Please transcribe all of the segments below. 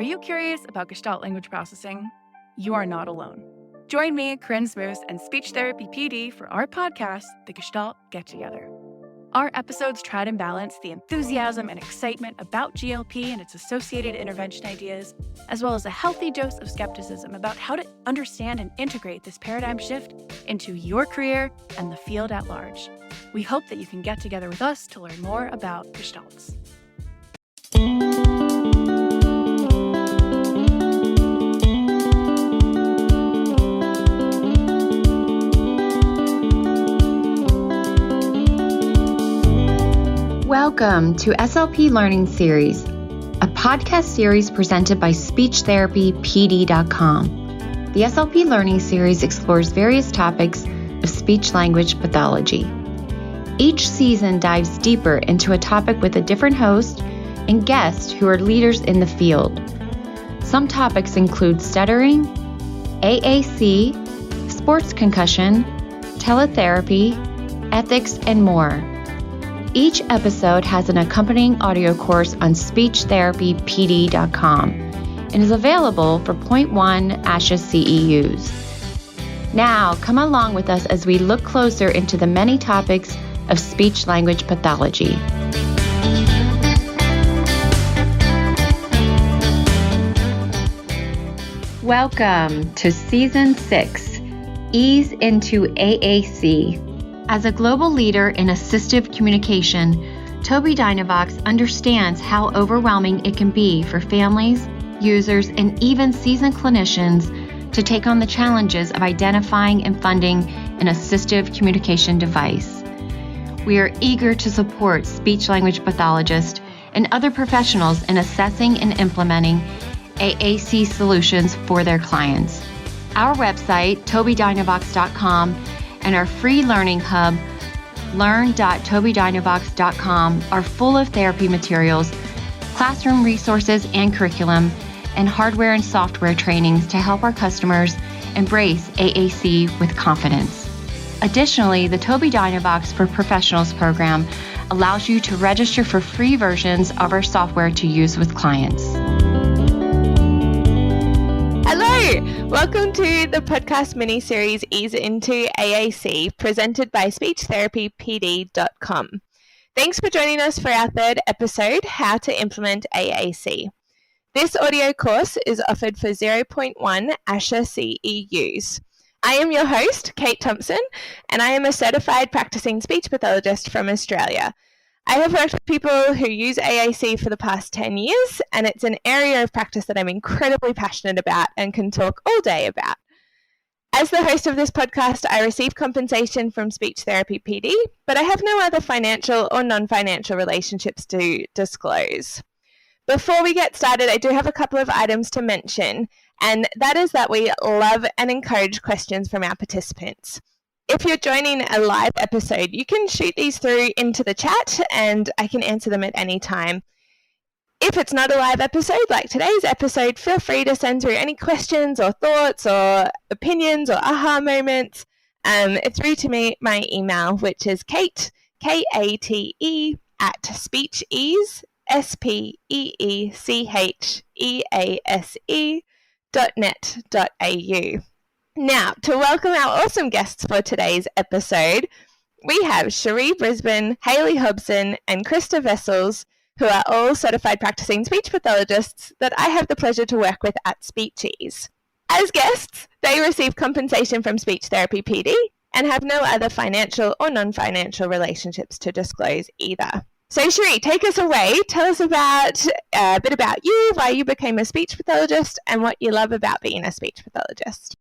Are you curious about Gestalt language processing? You are not alone. Join me, Corinne Smoose, and Speech Therapy PD for our podcast, The Gestalt Get Together. Our episodes try to balance the enthusiasm and excitement about GLP and its associated intervention ideas, as well as a healthy dose of skepticism about how to understand and integrate this paradigm shift into your career and the field at large. We hope that you can get together with us to learn more about Gestalts. Welcome to SLP Learning Series, a podcast series presented by SpeechTherapyPD.com. The SLP Learning Series explores various topics of speech-language pathology. Each season dives deeper into a topic with a different host and guests who are leaders in the field. Some topics include stuttering, AAC, sports concussion, teletherapy, ethics, and more. Each episode has an accompanying audio course on SpeechTherapyPD.com and is available for 0.1 ASHA CEUs. Now, come along with us as we look closer into the many topics of speech-language pathology. Welcome to Season 6, Ease into AAC. As a global leader in assistive communication, Tobii Dynavox understands how overwhelming it can be for families, users, and even seasoned clinicians to take on the challenges of identifying and funding an assistive communication device. We are eager to support speech-language pathologists and other professionals in assessing and implementing AAC solutions for their clients. Our website, TobiiDynavox.com, and our free learning hub, learn.tobiidynavox.com, are full of therapy materials, classroom resources and curriculum, and hardware and software trainings to help our customers embrace AAC with confidence. Additionally, the Tobii Dynavox for Professionals program allows you to register for free versions of our software to use with clients. Hello! Welcome to the podcast mini-series Ease into AAC, presented by SpeechTherapyPD.com. Thanks for joining us for our third episode, How to Implement AAC. This audio course is offered for 0.1 ASHA CEUs. I am your host, Kate Thompson, and I am a certified practicing speech pathologist from Australia. I have worked with people who use AAC for the past 10 years, and it's an area of practice that I'm incredibly passionate about and can talk all day about. As the host of this podcast, I receive compensation from Speech Therapy PD, but I have no other financial or non-financial relationships to disclose. Before we get started, I do have a couple of items to mention, and that is that we love and encourage questions from our participants. If you're joining a live episode, you can shoot these through into the chat and I can answer them at any time. If it's not a live episode like today's episode, feel free to send through any questions or thoughts or opinions or aha moments through to me, my email, which is Kate, K-A-T-E, at speechease, spechease.net.au. Now, to welcome our awesome guests for today's episode, we have Sheree Brisbane, Hayley Hobson, and Christa Wessels, who are all certified practicing speech pathologists that I have the pleasure to work with at Speechease. As guests, they receive compensation from Speech Therapy PD and have no other financial or non-financial relationships to disclose either. So Sheree, take us away. Tell us about a bit about you, why you became a speech pathologist, and what you love about being a speech pathologist.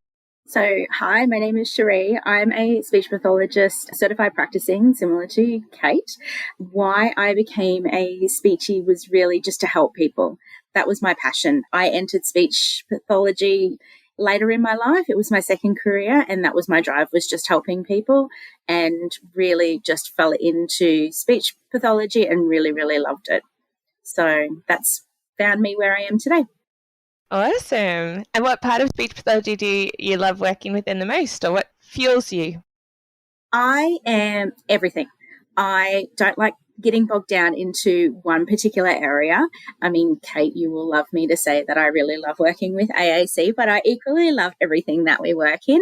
So, hi, my name is Sheree. I'm a speech pathologist, certified practicing, similar to Kate. Why I became a speechy was really just to help people. That was my passion. I entered speech pathology later in my life. It was my second career, and that was my drive, was just helping people, and really just fell into speech pathology and really, really loved it. So that's found me where I am today. Awesome. And what part of speech pathology do you love working within the most, or what fuels you? I am everything. I don't like getting bogged down into one particular area. I mean, Kate, you will love me to say that I really love working with AAC, but I equally love everything that we work in.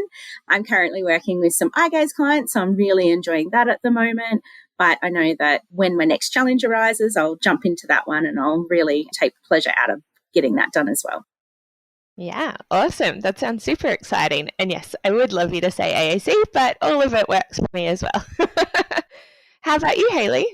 I'm currently working with some eye gaze clients, so I'm really enjoying that at the moment. But I know that when my next challenge arises, I'll jump into that one and I'll really take pleasure out of getting that done as well. Yeah, awesome. That sounds super exciting. And yes, I would love you to say AAC, but all of it works for me as well. How about you, Hayley?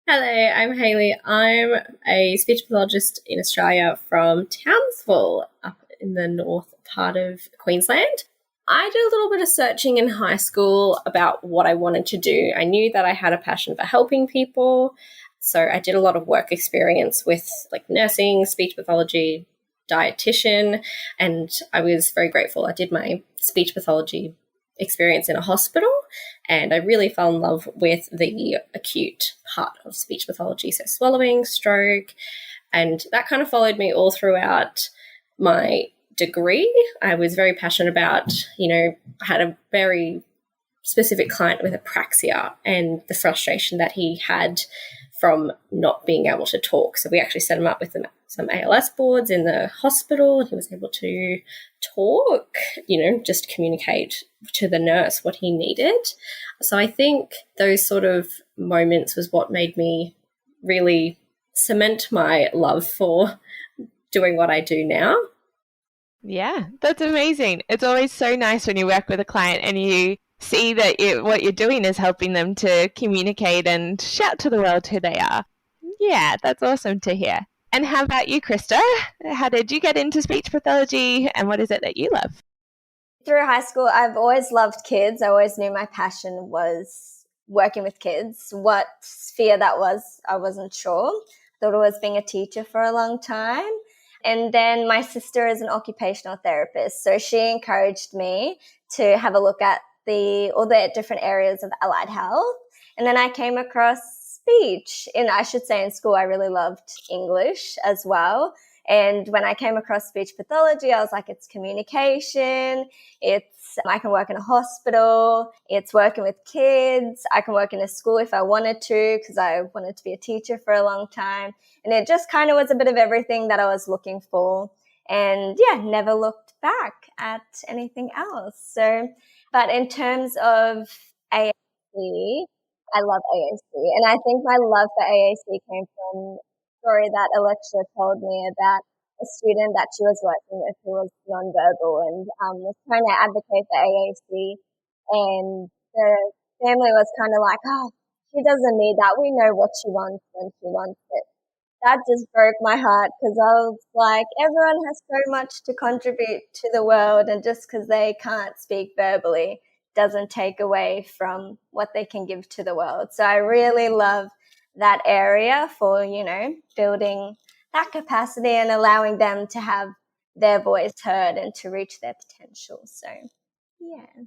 Hello, I'm Hayley. I'm a speech pathologist in Australia from Townsville, up in the north part of Queensland. I did a little bit of searching in high school about what I wanted to do. I knew that I had a passion for helping people, so I did a lot of work experience with like nursing, speech pathology, dietitian, and I was very grateful. I did my speech pathology experience in a hospital, and I really fell in love with the acute part of speech pathology, so swallowing, stroke, and that kind of followed me all throughout my degree. I was very passionate about, I had a very specific client with apraxia and the frustration that he had from not being able to talk. So we actually set him up with some ALS boards in the hospital, and he was able to talk, just communicate to the nurse what he needed. So I think those sort of moments was what made me really cement my love for doing what I do now. Yeah, that's amazing. It's always so nice when you work with a client and you see that what you're doing is helping them to communicate and shout to the world who they are. Yeah, that's awesome to hear. And how about you, Christa? How did you get into speech pathology, and what is it that you love? Through high school, I've always loved kids. I always knew my passion was working with kids. What sphere that was, I wasn't sure. Thought it was being a teacher for a long time. And then my sister is an occupational therapist, so she encouraged me to have a look at all the different areas of allied health. And then I came across speech. And I should say in school, I really loved English as well. And when I came across speech pathology, I was like, it's communication. I can work in a hospital. It's working with kids. I can work in a school if I wanted to, because I wanted to be a teacher for a long time. And it just kind of was a bit of everything that I was looking for. And yeah, never looked back at anything else. But in terms of AAC, I love AAC. And I think my love for AAC came from a story that a lecturer told me about a student that she was working with who was nonverbal and was trying to advocate for AAC. And the family was kind of like, oh, she doesn't need that. We know what she wants when she wants it. That just broke my heart, because I was like, everyone has so much to contribute to the world, and just because they can't speak verbally doesn't take away from what they can give to the world. So I really love that area for, building that capacity and allowing them to have their voice heard and to reach their potential. So, yeah.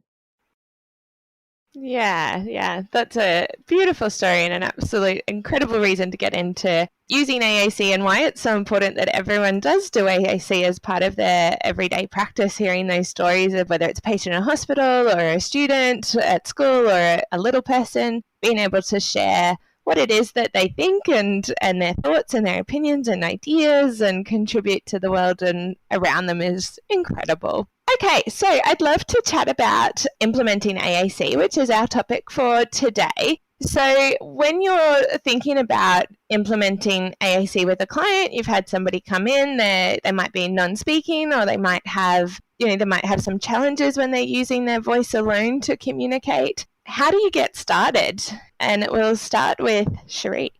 Yeah, that's a beautiful story and an absolute incredible reason to get into using AAC, and why it's so important that everyone does do AAC as part of their everyday practice, hearing those stories of whether it's a patient in a hospital or a student at school or a little person, being able to share what it is that they think and their thoughts and their opinions and ideas and contribute to the world and around them is incredible. Okay, so I'd love to chat about implementing AAC, which is our topic for today. So when you're thinking about implementing AAC with a client, you've had somebody come in, they might be non-speaking, or they might have some challenges when they're using their voice alone to communicate. How do you get started? And we'll start with Sheree.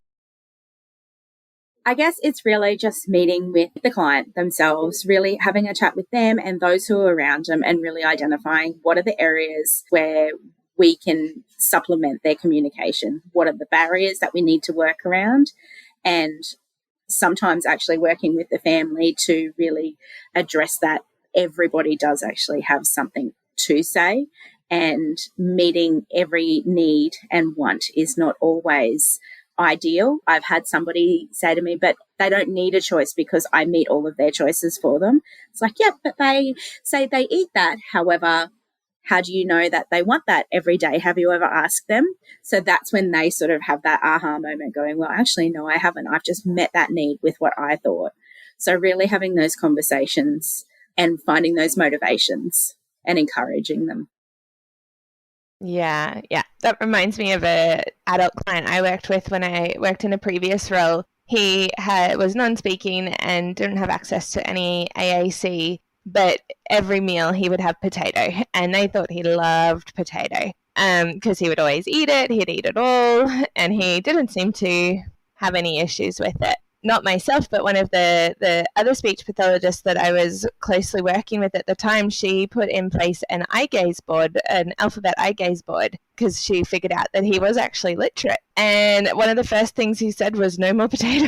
I guess it's really just meeting with the client themselves, really having a chat with them and those who are around them, and really identifying what are the areas where we can supplement their communication. What are the barriers that we need to work around? And sometimes actually working with the family to really address that. Everybody does actually have something to say, and meeting every need and want is not always ideal. I've had somebody say to me, but they don't need a choice because I meet all of their choices for them. It's like, yeah, but they say they eat that. However, How do you know that they want that every day? Have you ever asked them? So that's when they sort of have that aha moment going, well, actually, no, I haven't. I've just met that need with what I thought. So really having those conversations and finding those motivations and encouraging them. Yeah. That reminds me of a adult client I worked with when I worked in a previous role. He was non-speaking and didn't have access to any AAC, but every meal he would have potato, and they thought he loved potato because he would always eat it. He'd eat it all, and he didn't seem to have any issues with it. Not myself, but one of the other speech pathologists that I was closely working with at the time, she put in place an eye gaze board, an alphabet eye gaze board, because she figured out that he was actually literate. And one of the first things he said was, no more potato.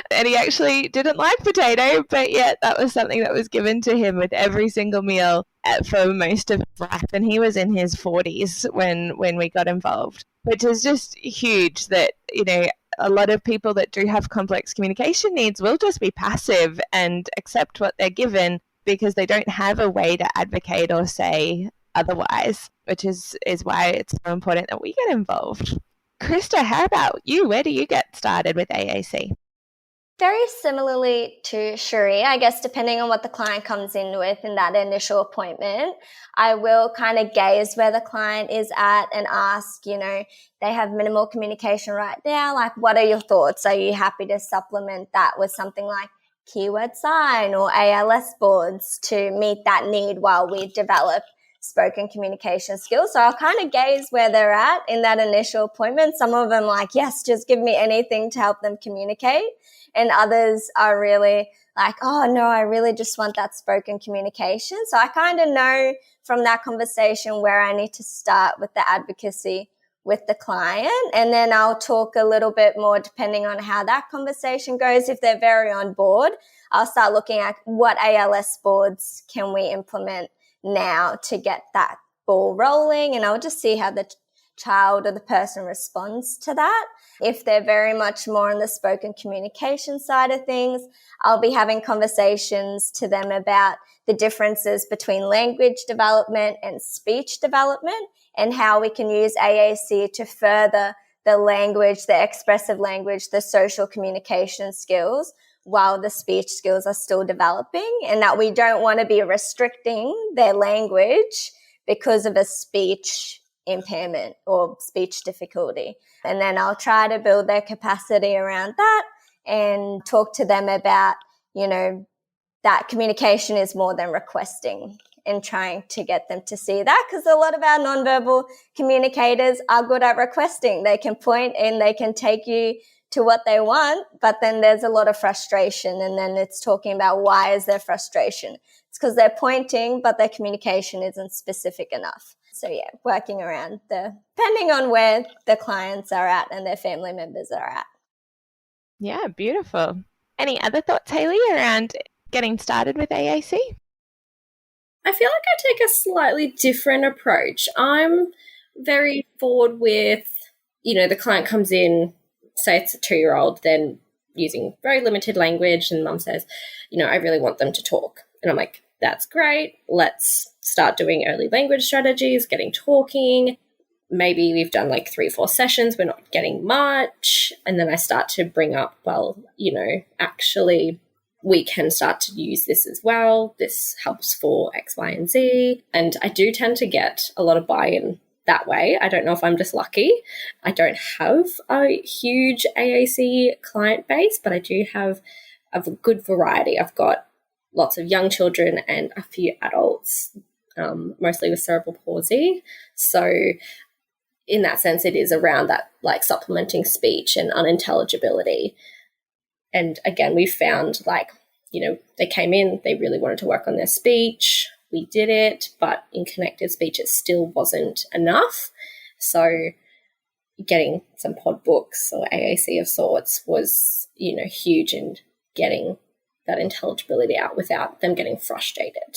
And he actually didn't like potato, but yet that was something that was given to him with every single meal for most of his life. And he was in his 40s when we got involved, which is just huge that, you know, a lot of people that do have complex communication needs will just be passive and accept what they're given because they don't have a way to advocate or say otherwise, which is why it's so important that we get involved. Christa, how about you? Where do you get started with AAC? Very similarly to Sheree, I guess depending on what the client comes in with in that initial appointment, I will kind of gauge where the client is at and ask, you know, they have minimal communication right now, like what are your thoughts? Are you happy to supplement that with something like keyword sign or ALS boards to meet that need while we develop spoken communication skills? So I'll kind of gauge where they're at in that initial appointment. Some of them like, yes, just give me anything to help them communicate. And others are really like, oh, no, I really just want that spoken communication. So I kind of know from that conversation where I need to start with the advocacy with the client. And then I'll talk a little bit more depending on how that conversation goes. If they're very on board, I'll start looking at what ALS boards can we implement now to get that ball rolling. And I'll just see how the child or the person responds to that. If they're very much more on the spoken communication side of things, I'll be having conversations to them about the differences between language development and speech development and how we can use AAC to further the language, the expressive language, the social communication skills while the speech skills are still developing, and that we don't want to be restricting their language because of a speech impairment or speech difficulty. And then I'll try to build their capacity around that and talk to them about, you know, that communication is more than requesting and trying to get them to see that, because a lot of our nonverbal communicators are good at requesting. They can point and they can take you to what they want, but then there's a lot of frustration, and then it's talking about why is there frustration. It's because they're pointing, but their communication isn't specific enough. So yeah, working around depending on where the clients are at and their family members are at. Yeah, beautiful. Any other thoughts, Hayley, around getting started with AAC? I feel like I take a slightly different approach. I'm very forward with, you know, the client comes in, say it's a 2-year-old, then using very limited language, and mum says, you know, I really want them to talk. And I'm like, that's great. Let's start doing early language strategies, getting talking. Maybe we've done like 3-4 sessions. We're not getting much. And then I start to bring up, well, you know, actually we can start to use this as well. This helps for X, Y, and Z. And I do tend to get a lot of buy-in that way. I don't know if I'm just lucky. I don't have a huge AAC client base, but I do have a good variety. I've got lots of young children and a few adults, mostly with cerebral palsy. So in that sense, it is around that like supplementing speech and unintelligibility. And again, we found like, you know, they came in, they really wanted to work on their speech. We did it, but in connected speech, it still wasn't enough. So getting some pod books or AAC of sorts was, you know, huge in getting that intelligibility out without them getting frustrated.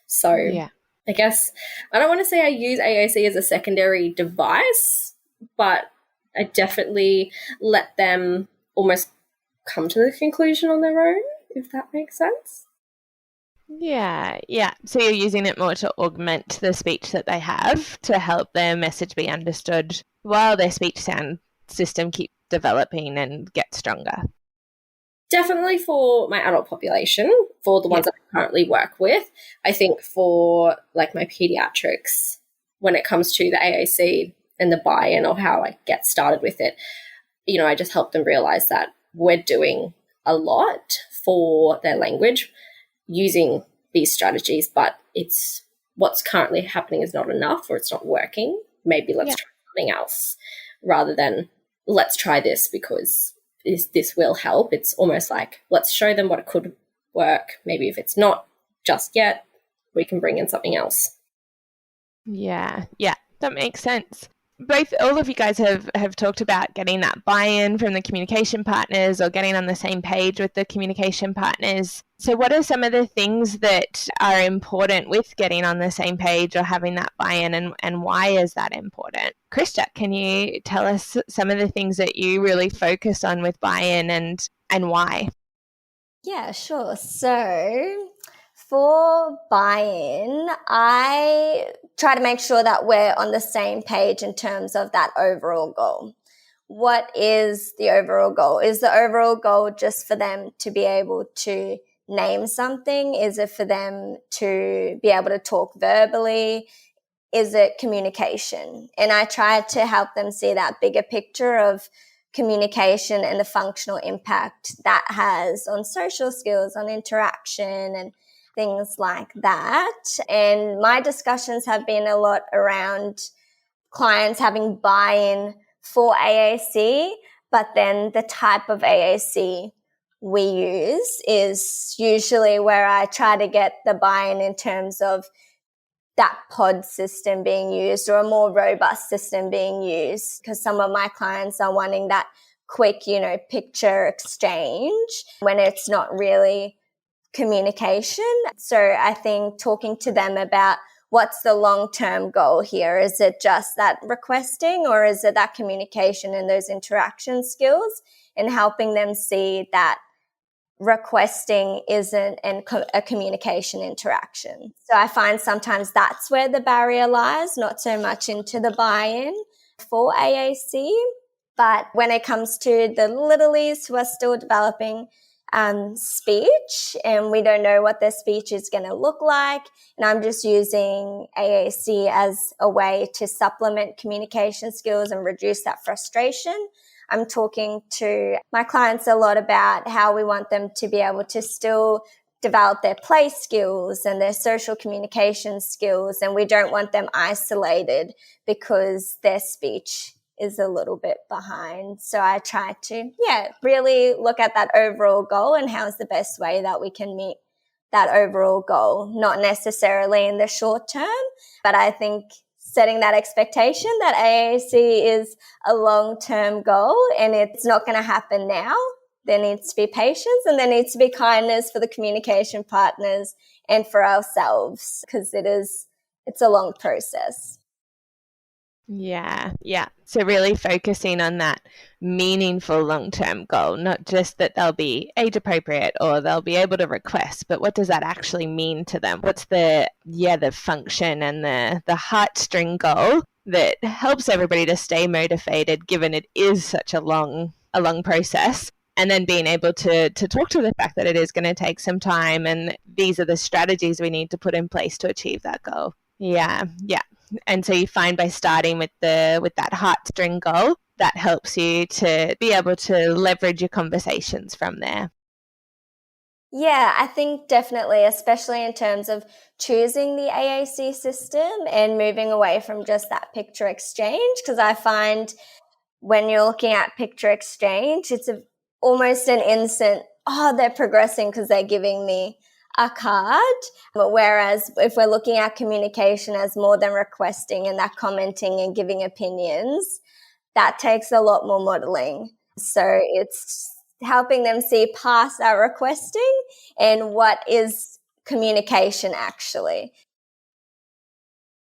So yeah. I guess I don't want to say I use AAC as a secondary device, but I definitely let them almost come to the conclusion on their own, if that makes sense. Yeah, yeah. So you're using it more to augment the speech that they have to help their message be understood while their speech sound system keeps developing and gets stronger. Definitely for my adult population, for the ones that I currently work with. I think for like my pediatrics, when it comes to the AAC and the buy-in or how I get started with it, you know, I just help them realize that we're doing a lot for their language using these strategies, but it's what's currently happening is not enough or it's not working. Maybe let's try something else rather than let's try this because this will help. It's almost like let's show them what it could work. Maybe if it's not just yet, we can bring in something else. Yeah, that makes sense. All of you guys have talked about getting that buy-in from the communication partners or getting on the same page with the communication partners. So what are some of the things that are important with getting on the same page or having that buy-in, and why is that important? Christa, can you tell us some of the things that you really focus on with buy-in and why? Yeah, sure. So for buy-in, I try to make sure that we're on the same page in terms of that overall goal. What is the overall goal? Is the overall goal just for them to be able to name something? Is it for them to be able to talk verbally? Is it communication? And I try to help them see that bigger picture of communication and the functional impact that has on social skills, on interaction and things like that. And my discussions have been a lot around clients having buy-in for AAC, but then the type of AAC we use is usually where I try to get the buy-in in terms of that pod system being used or a more robust system being used, because some of my clients are wanting that quick, picture exchange when it's not really communication. So I think talking to them about what's the long-term goal here? Is it just that requesting or is it that communication and those interaction skills, and helping them see that requesting isn't a communication interaction. So I find sometimes that's where the barrier lies, not so much into the buy-in for AAC. But when it comes to the littlies who are still developing speech and we don't know what their speech is going to look like, and I'm just using AAC as a way to supplement communication skills and reduce that frustration, I'm talking to my clients a lot about how we want them to be able to still develop their play skills and their social communication skills, and we don't want them isolated because their speech is a little bit behind. So I try to, really look at that overall goal and how's the best way that we can meet that overall goal, not necessarily in the short term, but I think setting that expectation that AAC is a long-term goal and it's not going to happen now. There needs to be patience and there needs to be kindness for the communication partners and for ourselves, because it's a long process. Yeah. So really focusing on that meaningful long-term goal, not just that they'll be age appropriate or they'll be able to request, but what does that actually mean to them? What's the function and the heartstring goal that helps everybody to stay motivated, given it is such a long process, and then being able to talk to the fact that it is going to take some time and these are the strategies we need to put in place to achieve that goal. Yeah. And so you find by starting with that heartstring goal, that helps you to be able to leverage your conversations from there. Yeah, I think definitely, especially in terms of choosing the AAC system and moving away from just that picture exchange, because I find when you're looking at picture exchange, it's almost an instant, they're progressing because they're giving me a card. But whereas if we're looking at communication as more than requesting and that commenting and giving opinions, that takes a lot more modeling. So it's helping them see past that requesting and what is communication actually.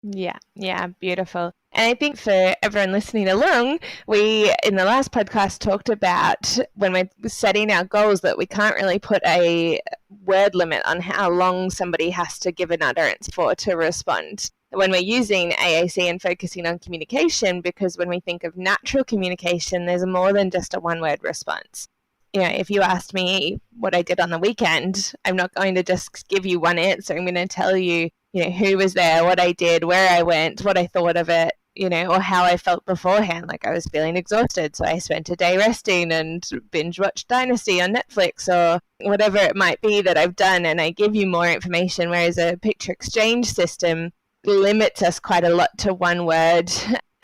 Yeah, beautiful. And I think for everyone listening along, we in the last podcast talked about when we're setting our goals that we can't really put a word limit on how long somebody has to give an utterance for to respond when we're using AAC and focusing on communication, because when we think of natural communication, there's more than just a one-word response. If you asked me what I did on the weekend, I'm not going to just give you one answer. I'm going to tell you, who was there, what I did, where I went, what I thought of it, or how I felt beforehand. Like I was feeling exhausted, so I spent a day resting and binge watched Dynasty on Netflix or whatever it might be that I've done, and I give you more information, whereas a picture exchange system limits us quite a lot to one word,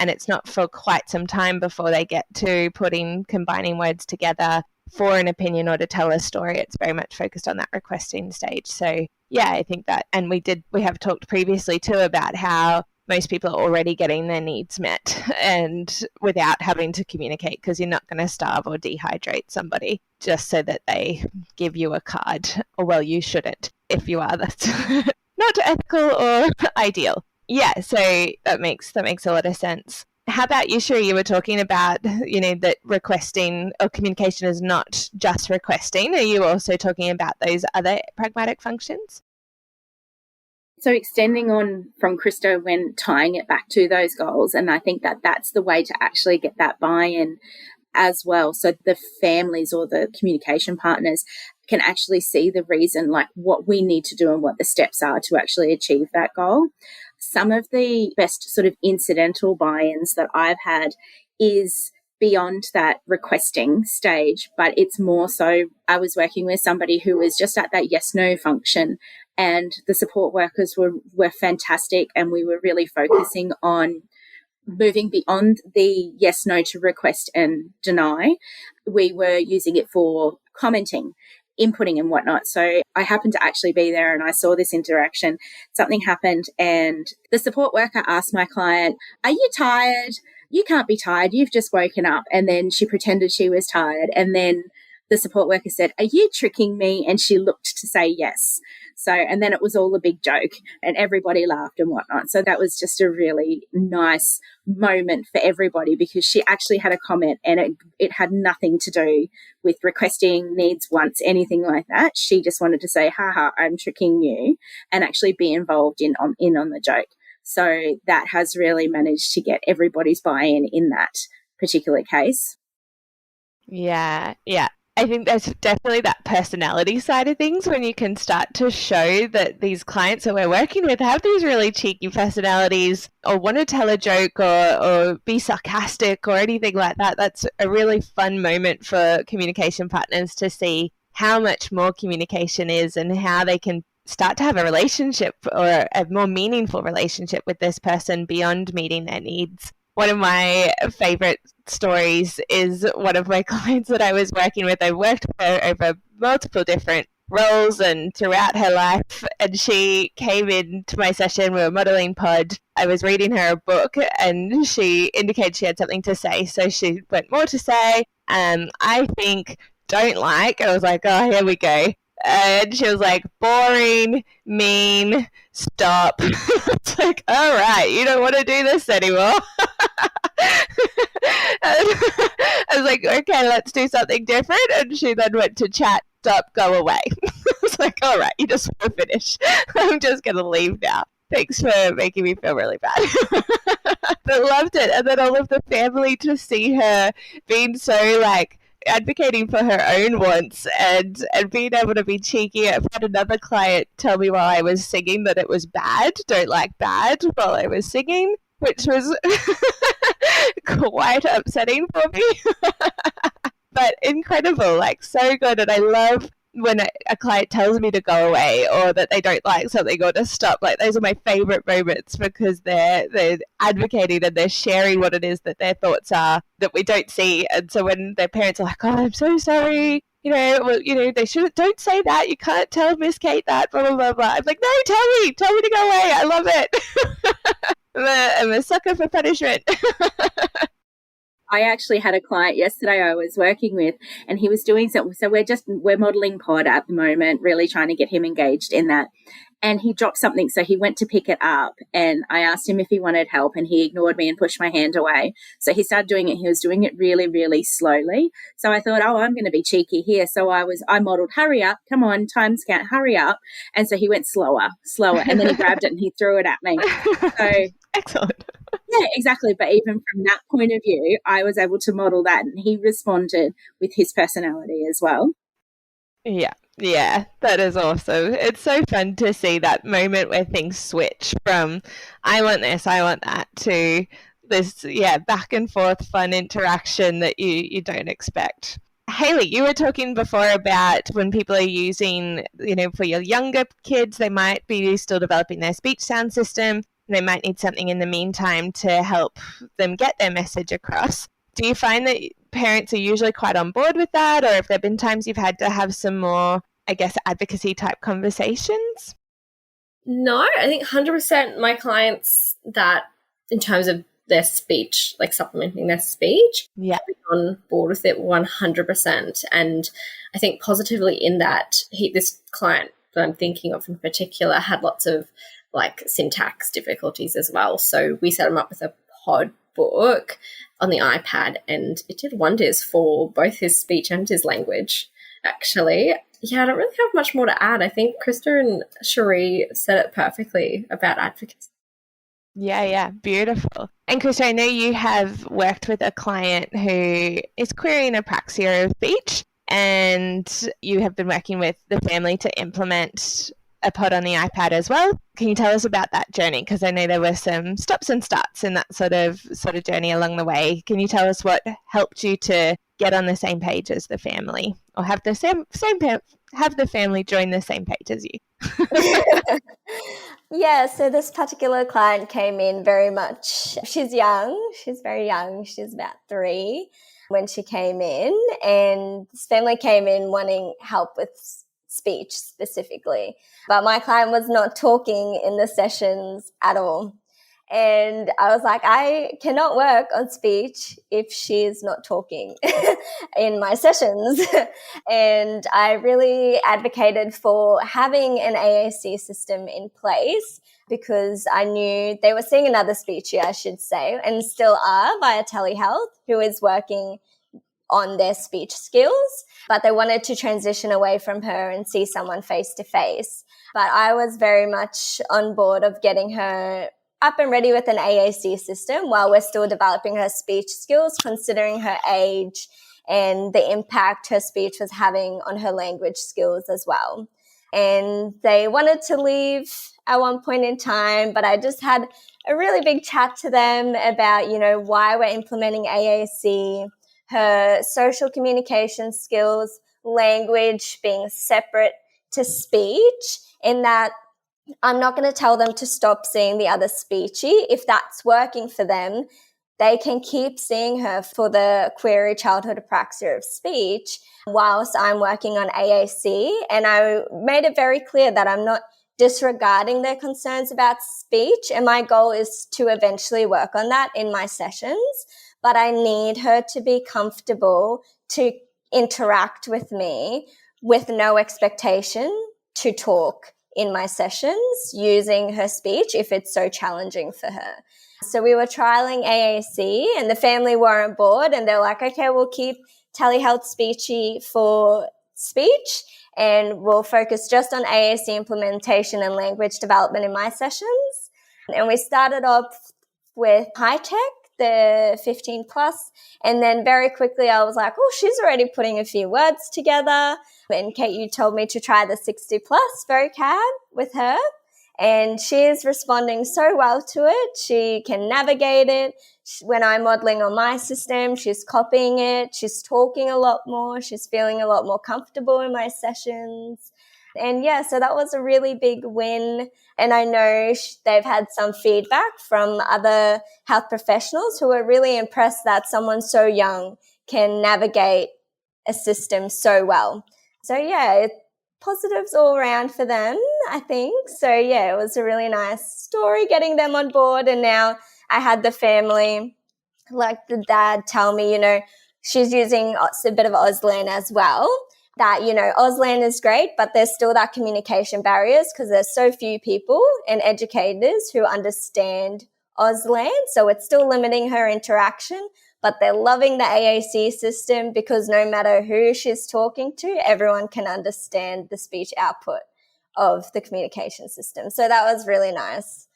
and it's not for quite some time before they get to combining words together for an opinion or to tell a story. It's very much focused on that requesting stage. So yeah, I think that, and we have talked previously too about how most people are already getting their needs met and without having to communicate, because you're not going to starve or dehydrate somebody just so that they give you a card. Or well, you shouldn't. If you are, that's not ethical or ideal. Yeah, so that makes a lot of sense. How about you, Sheree? You were talking about, that requesting or communication is not just requesting. Are you also talking about those other pragmatic functions? So extending on from Christa when tying it back to those goals, and I think that that's the way to actually get that buy-in as well. So the families or the communication partners can actually see the reason, like what we need to do and what the steps are to actually achieve that goal. Some of the best sort of incidental buy-ins that I've had is beyond that requesting stage, but it's more so I was working with somebody who was just at that yes-no function, and the support workers were fantastic, and we were really focusing on moving beyond the yes, no to request and deny. We were using it for commenting, inputting and whatnot. So I happened to actually be there and I saw this interaction. Something happened and the support worker asked my client, "Are you tired? You can't be tired. You've just woken up." And then she pretended she was tired. And then the support worker said, "Are you tricking me?" And she looked to say yes. So, and then it was all a big joke and everybody laughed and whatnot. So that was just a really nice moment for everybody, because she actually had a comment and it had nothing to do with requesting, needs, wants, anything like that. She just wanted to say, "Ha, I'm tricking you," and actually be involved in on the joke. So that has really managed to get everybody's buy-in in that particular case. Yeah. I think there's definitely that personality side of things when you can start to show that these clients that we're working with have these really cheeky personalities or want to tell a joke or be sarcastic or anything like that. That's a really fun moment for communication partners to see how much more communication is and how they can start to have a relationship or a more meaningful relationship with this person beyond meeting their needs. One of my favorite stories is one of my clients that I was working with. I worked with her over multiple different roles and throughout her life. And she came into my session. We were modeling pod. I was reading her a book and she indicated she had something to say. So she went more to say, I think, don't like. And I was like, oh, here we go. And she was like, boring, mean, stop. It's like, all right, you don't want to do this anymore. I was like, okay, let's do something different. And she then went to chat, stop, go away. I was like, all right, you just want to finish. I'm just going to leave now. Thanks for making me feel really bad. But loved it. And then all of the family to see her being so like advocating for her own wants and being able to be cheeky. I've had another client tell me while I was singing that it was bad, don't like bad, while I was singing, which was quite upsetting for me. But incredible, like so good. And I love when a client tells me to go away or that they don't like something or to stop. Like those are my favorite moments because they're advocating and they're sharing what it is that their thoughts are that we don't see. And so when their parents are like, oh, I'm so sorry, they don't say that. You can't tell Miss Kate that, blah, blah, blah, blah. I'm like, no, tell me to go away. I love it. I'm a sucker for punishment. I actually had a client yesterday I was working with and he was doing something. So we're modeling pod at the moment, really trying to get him engaged in that. and he dropped something. So he went to pick it up, and I asked him if he wanted help, and he ignored me and pushed my hand away. So he started doing it. He was doing it really, really slowly. So I thought, oh, I'm going to be cheeky here. So I modeled, hurry up, come on, time's count, hurry up. And so he went slower, and then he grabbed it and he threw it at me. So Excellent. yeah, exactly. But even from that point of view, I was able to model that, and he responded with his personality as well. Yeah, that is awesome. It's so fun to see that moment where things switch from I want this, I want that, to this, back and forth fun interaction that you don't expect. Hayley, you were talking before about when people are using, for your younger kids, they might be still developing their speech sound system. They might need something in the meantime to help them get their message across. Do you find that parents are usually quite on board with that, or have there been times you've had to have some more, I guess, advocacy type conversations? No, I think 100% my clients that in terms of their speech, like supplementing their speech, on board with it 100%. And I think positively in that, this client that I'm thinking of in particular had lots of like syntax difficulties as well. So we set him up with a pod book on the iPad, and it did wonders for both his speech and his language, actually. Yeah, I don't really have much more to add. I think Christa and Sheree said it perfectly about advocacy. Yeah, beautiful. And Christa, I know you have worked with a client who is querying apraxia of speech, and you have been working with the family to implement a pod on the iPad as well. Can you tell us about that journey? Because I know there were some stops and starts in that sort of journey along the way. Can you tell us what helped you to get on the same page as the family, or have the have the family join the same page as you? Yeah, so this particular client came in very much, she's young, she's very young, she's about 3 when she came in, and this family came in wanting help with speech specifically. But my client was not talking in the sessions at all. And I was like, I cannot work on speech if she's not talking in my sessions. And I really advocated for having an AAC system in place, because I knew they were seeing another speechy, I should say, and still are, via telehealth, who is working on their speech skills, but they wanted to transition away from her and see someone face to face. But I was very much on board of getting her up and ready with an AAC system while we're still developing her speech skills, considering her age and the impact her speech was having on her language skills as well. And they wanted to leave at one point in time, but I just had a really big chat to them about, why we're implementing AAC, her social communication skills, language being separate to speech, in that I'm not going to tell them to stop seeing the other speechy. If that's working for them, they can keep seeing her for the query childhood apraxia of speech whilst I'm working on AAC. And I made it very clear that I'm not disregarding their concerns about speech, and my goal is to eventually work on that in my sessions. But I need her to be comfortable to interact with me with no expectation to talk in my sessions using her speech if it's so challenging for her. So we were trialing AAC, and the family were on board, and they're like, okay, we'll keep telehealth speechy for speech, and we'll focus just on AAC implementation and language development in my sessions. And we started off with high tech, the 15 plus. And then very quickly I was like, oh, she's already putting a few words together. And Kate, you told me to try the 60 plus vocab with her. And she's responding so well to it. She can navigate it. When I'm modeling on my system, she's copying it. She's talking a lot more. She's feeling a lot more comfortable in my sessions. And yeah, so that was a really big win. And I know they've had some feedback from other health professionals who are really impressed that someone so young can navigate a system so well. So yeah, positives all around for them, I think. So yeah, it was a really nice story getting them on board. And now I had the family, like the dad, tell me, she's using a bit of Auslan as well. that, Auslan is great, but there's still that communication barriers because there's so few people and educators who understand Auslan. So it's still limiting her interaction, but they're loving the AAC system because no matter who she's talking to, everyone can understand the speech output of the communication system. So that was really nice.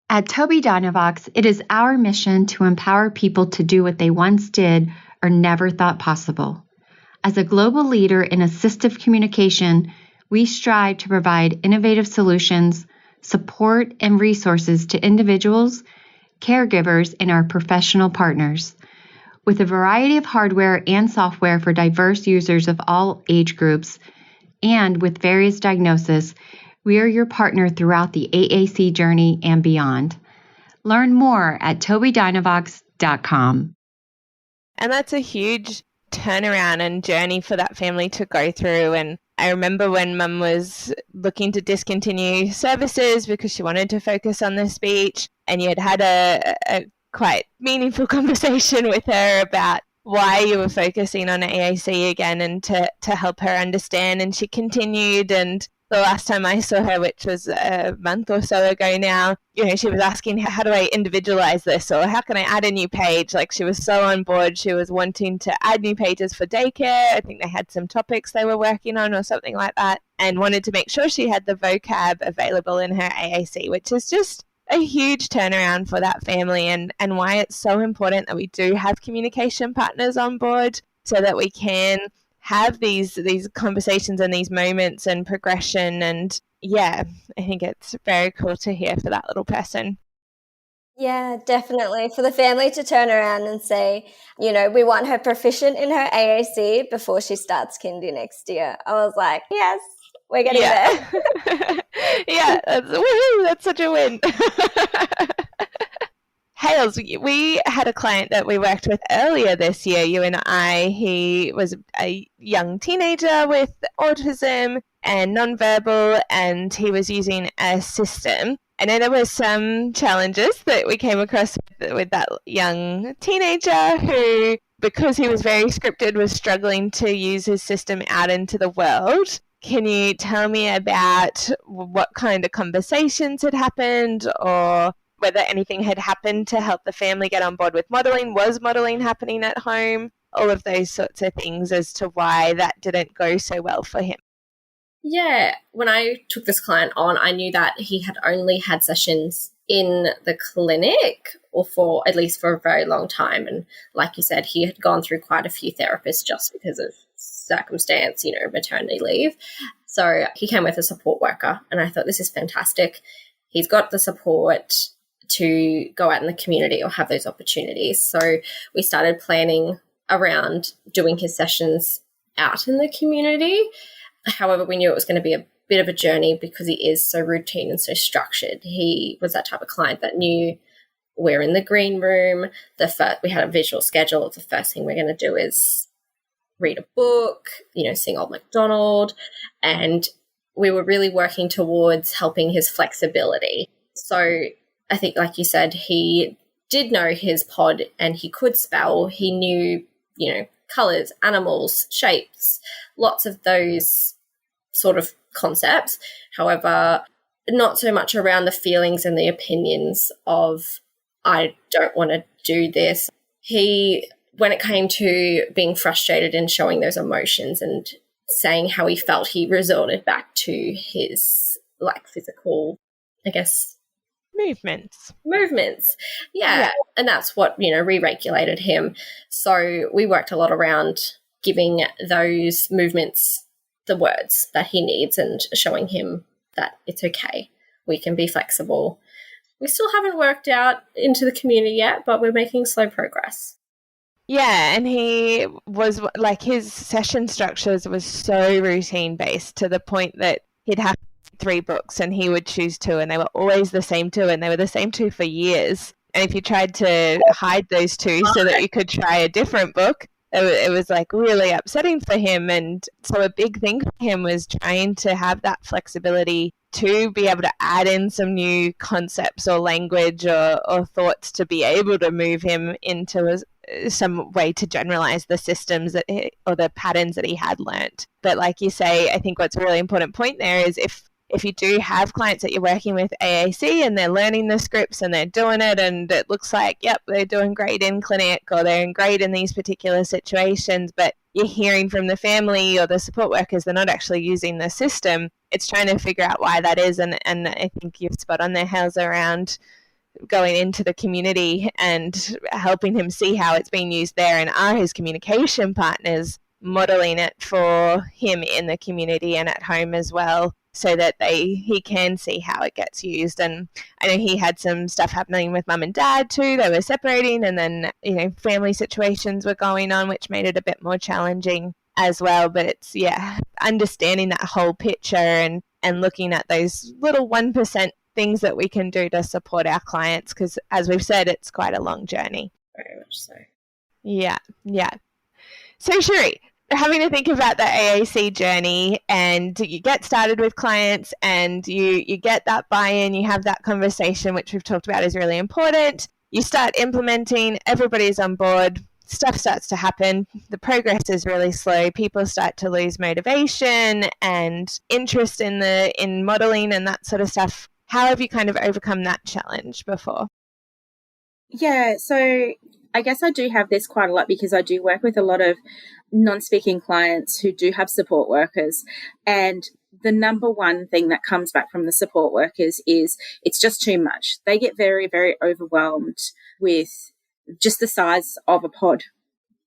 At Tobii Dynavox, it is our mission to empower people to do what they once did or never thought possible. As a global leader in assistive communication, we strive to provide innovative solutions, support, and resources to individuals, caregivers, and our professional partners. With a variety of hardware and software for diverse users of all age groups, and with various diagnoses, we are your partner throughout the AAC journey and beyond. Learn more at tobiidynavox.com. And that's a huge turnaround and journey for that family to go through. And I remember when Mum was looking to discontinue services because she wanted to focus on the speech, and you had a quite meaningful conversation with her about why you were focusing on AAC again and to help her understand. And she continued, and the last time I saw her, which was a month or so ago now, she was asking, how do I individualize this? Or how can I add a new page? Like, she was so on board. She was wanting to add new pages for daycare. I think they had some topics they were working on or something like that, and wanted to make sure she had the vocab available in her AAC, which is just a huge turnaround for that family, and why it's so important that we do have communication partners on board so that we can have these conversations and these moments and progression. And yeah, I think it's very cool to hear for that little person. Yeah, definitely. For the family to turn around and say, we want her proficient in her AAC before she starts kindy next year. I was like, yes, we're getting there. Yeah, that's such a win. Hales, we had a client that we worked with earlier this year, you and I. He was a young teenager with autism and nonverbal, and he was using a system. I know there were some challenges that we came across with that young teenager who, because he was very scripted, was struggling to use his system out into the world. Can you tell me about what kind of conversations had happened, or whether anything had happened to help the family get on board with modelling? Was modelling happening at home? All of those sorts of things as to why that didn't go so well for him. Yeah, when I took this client on, I knew that he had only had sessions in the clinic, or for at least for a very long time. And like you said, he had gone through quite a few therapists just because of circumstance, maternity leave. So he came with a support worker, and I thought, this is fantastic. He's got the support to go out in the community or have those opportunities. So we started planning around doing his sessions out in the community. However, we knew it was going to be a bit of a journey because he is so routine and so structured. He was that type of client that knew we're in the green room. We had a visual schedule of the first thing we're going to do is read a book, sing Old MacDonald. And we were really working towards helping his flexibility. So I think, like you said, he did know his pod and he could spell. He knew, colours, animals, shapes, lots of those sort of concepts. However, not so much around the feelings and the opinions of, I don't want to do this. When it came to being frustrated and showing those emotions and saying how he felt, he resorted back to his physical, I guess, movements. Yeah. And that's what, re-regulated him. So we worked a lot around giving those movements the words that he needs and showing him that it's okay. We can be flexible. We still haven't worked out into the community yet, but we're making slow progress. Yeah, and he was his session structures was so routine based to the point that he'd have 3 books and he would choose 2, and they were always the same 2, and they were the same 2 for years. And if you tried to hide those 2 so that you could try a different book, it was really upsetting for him. And so a big thing for him was trying to have that flexibility to be able to add in some new concepts or language or thoughts to be able to move him into some way to generalize the systems or the patterns that he had learnt. But like you say, I think what's a really important point there is if you do have clients that you're working with AAC and they're learning the scripts and they're doing it and it looks like, yep, they're doing great in clinic or they're doing great in these particular situations, but you're hearing from the family or the support workers they're not actually using the system, it's trying to figure out why that is. And I think you've spot on there, Hales, around going into the community and helping him see how it's being used there, and are his communication partners modelling it for him in the community and at home as well, so that he can see how it gets used. And I know he had some stuff happening with mum and dad too. They were separating, and then family situations were going on, which made it a bit more challenging as well. But it's understanding that whole picture and looking at those little 1% things that we can do to support our clients, because as we've said, it's quite a long journey. Very much so. Yeah. So Sheree, having to think about the AAC journey, and you get started with clients and you get that buy-in, you have that conversation, which we've talked about is really important. You start implementing, everybody's on board, stuff starts to happen, the progress is really slow, people start to lose motivation and interest in modelling and that sort of stuff. How have you kind of overcome that challenge before? Yeah, so I guess I do have this quite a lot because I do work with a lot of non-speaking clients who do have support workers. And the number one thing that comes back from the support workers is it's just too much. They get very, very overwhelmed with just the size of a pod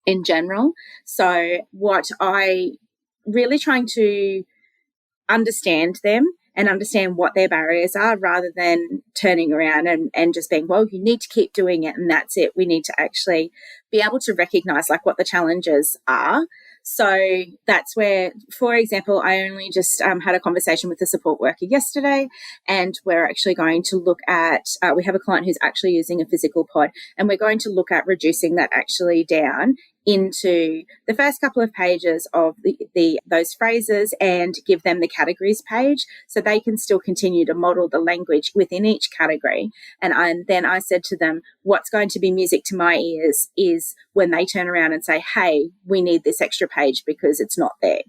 in general. So what I really trying to understand them and understand what their barriers are, rather than turning around and just being, well, you need to keep doing it and that's it. We need to actually be able to recognize like what the challenges are. So that's where, for example, I only just had a conversation with a support worker yesterday, and we're actually going to look at, we have a client who's actually using a physical pod, and we're going to look at reducing that actually down into the first couple of pages of those phrases and give them the categories page so they can still continue to model the language within each category. And then I said to them, what's going to be music to my ears is when they turn around and say, hey, we need this extra page because it's not there.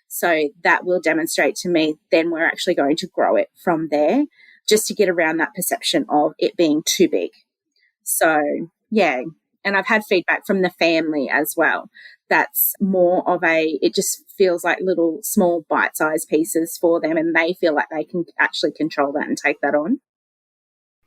So that will demonstrate to me, then we're actually going to grow it from there, just to get around that perception of it being too big. So, yeah. And I've had feedback from the family as well. That's more of it just feels like little small bite-sized pieces for them, and they feel like they can actually control that and take that on.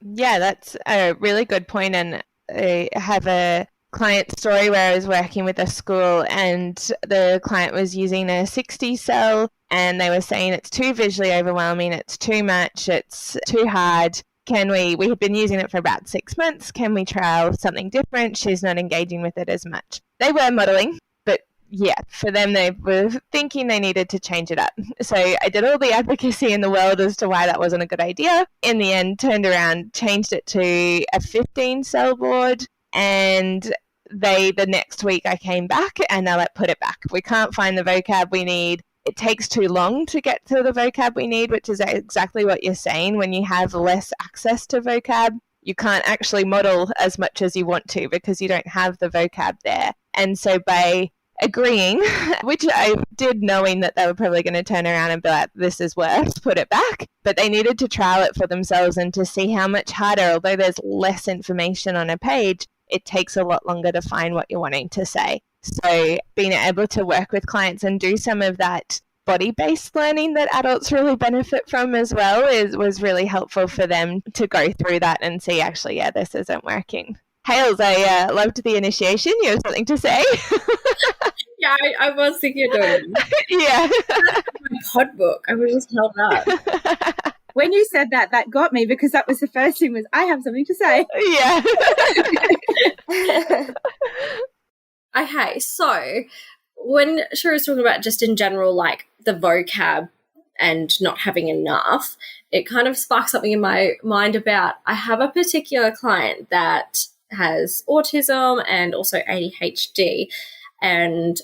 Yeah, that's a really good point. And I have a client story where I was working with a school and the client was using a 60 cell, and they were saying it's too visually overwhelming, it's too much, it's too hard. We had been using it for about 6 months. Can we trial something different? She's not engaging with it as much. They were modelling, but yeah, for them, they were thinking they needed to change it up. So I did all the advocacy in the world as to why that wasn't a good idea. In the end, turned around, changed it to a 15 cell board, and the next week I came back and they're like, put it back. We can't find the vocab we need. It takes too long to get to the vocab we need, which is exactly what you're saying. When you have less access to vocab, you can't actually model as much as you want to because you don't have the vocab there. And so by agreeing, which I did knowing that they were probably going to turn around and be like, this is worse, put it back. But they needed to trial it for themselves and to see how much harder, although there's less information on a page, it takes a lot longer to find what you're wanting to say. So being able to work with clients and do some of that body-based learning that adults really benefit from as well was really helpful for them to go through that and see, actually, yeah, this isn't working. Hales, I loved the initiation. You have something to say? Yeah, I was thinking of doing it. Yeah. My pod book. I was just held up. When you said that got me, because that was the first thing was, I have something to say. Yeah. Okay, so when Sheree was talking about just in general, like the vocab and not having enough, it kind of sparked something in my mind about, I have a particular client that has autism and also ADHD and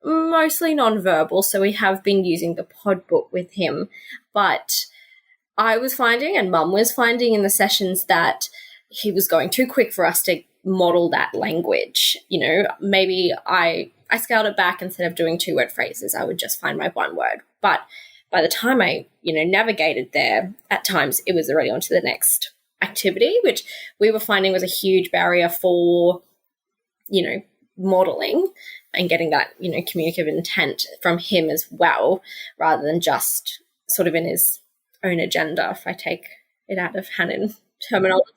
mostly nonverbal, so we have been using the pod book with him. But I was finding, and Mum was finding in the sessions, that he was going too quick for us to model that language. Maybe I scaled it back. Instead of doing 2-word phrases, I would just find my one word. But by the time I, navigated there, at times it was already on to the next activity, which we were finding was a huge barrier for, modeling and getting that, communicative intent from him as well, rather than just sort of in his own agenda, if I take it out of Hannon terminology.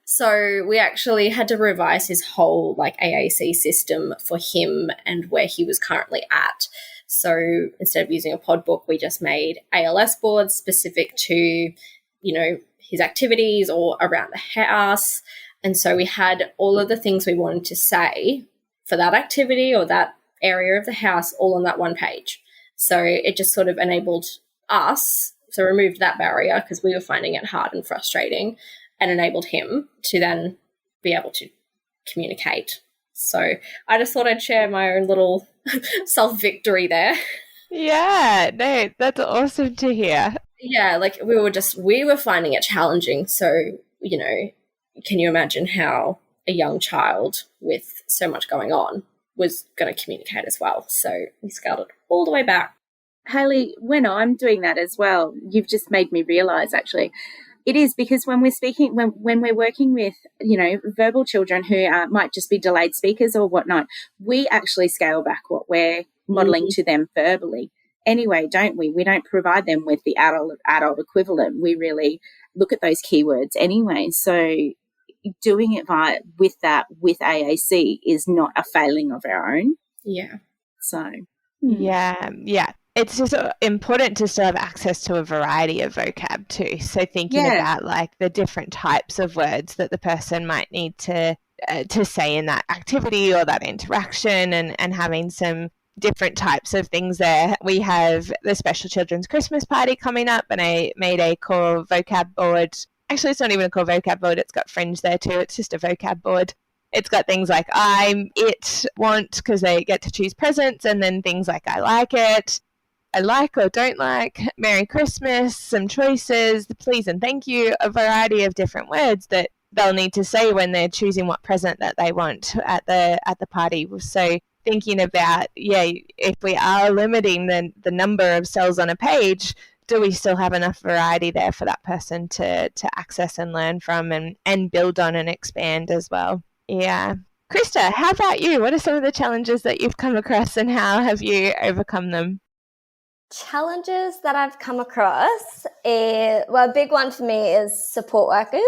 So we actually had to revise his whole AAC system for him and where he was currently at. So instead of using a pod book, we just made ALS boards specific to, his activities or around the house. And so we had all of the things we wanted to say for that activity or that area of the house all on that one page. So it just sort of enabled us, so removed that barrier because we were finding it hard and frustrating, and enabled him to then be able to communicate. So I just thought I'd share my own little self-victory there. Yeah, no, that's awesome to hear. Yeah, we were finding it challenging. So, can you imagine how a young child with so much going on was going to communicate as well? So we scaled it all the way back. Hayley, when I'm doing that as well, you've just made me realise actually, it is because when we're speaking, when we're working with, verbal children who might just be delayed speakers or whatnot, we actually scale back what we're modelling to them verbally anyway, don't we? We don't provide them with the adult equivalent. We really look at those keywords anyway. So doing it with AAC is not a failing of our own. Yeah. So. Yeah. It's just important to still have access to a variety of vocab too. So thinking about the different types of words that the person might need to say in that activity or that interaction, and having some different types of things there. We have the Special Children's Christmas Party coming up, and I made a core vocab board. Actually, it's not even a core vocab board. It's got fringe there too. It's just a vocab board. It's got things like I'm, it, want, because they get to choose presents, and then things like I like it, I like or don't like, Merry Christmas, some choices, the please and thank you, a variety of different words that they'll need to say when they're choosing what present that they want at the party. So thinking about, if we are limiting the number of cells on a page, do we still have enough variety there for that person to access and learn from and build on and expand as well? Yeah. Christa, how about you? What are some of the challenges that you've come across, and how have you overcome them? Challenges that I've come across, a big one for me is support workers.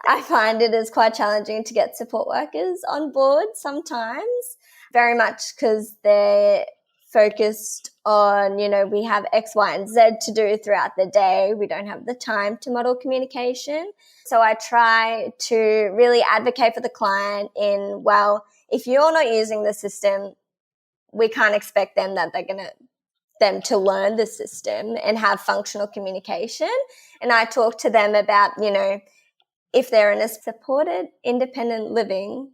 I find it is quite challenging to get support workers on board sometimes, very much because they're focused on, we have X, Y, and Z to do throughout the day. We don't have the time to model communication. So I try to really advocate for the client in, if you're not using the system, we can't expect them to learn the system and have functional communication. And I talk to them about, if they're in a supported independent living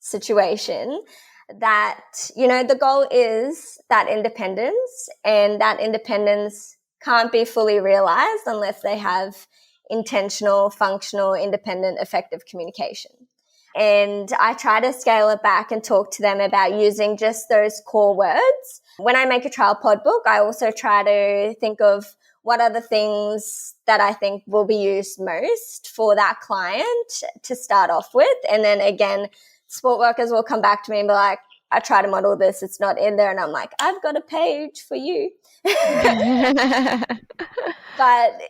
situation, that, the goal is that independence, and that independence can't be fully realized unless they have intentional, functional, independent, effective communication. And I try to scale it back and talk to them about using just those core words. When I make a trial pod book, I also try to think of what are the things that I think will be used most for that client to start off with. And then again, support workers will come back to me and be like, I try to model this, it's not in there. And I'm like, I've got a page for you. But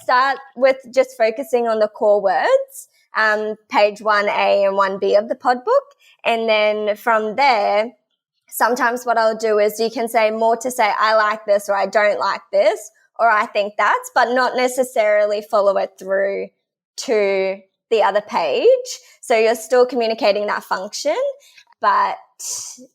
start with just focusing on the core words, page 1A and 1B of the pod book. And then from there, sometimes what I'll do is you can say more to say, I like this, or I don't like this, or I think that's, but not necessarily follow it through to the other page. So you're still communicating that function, but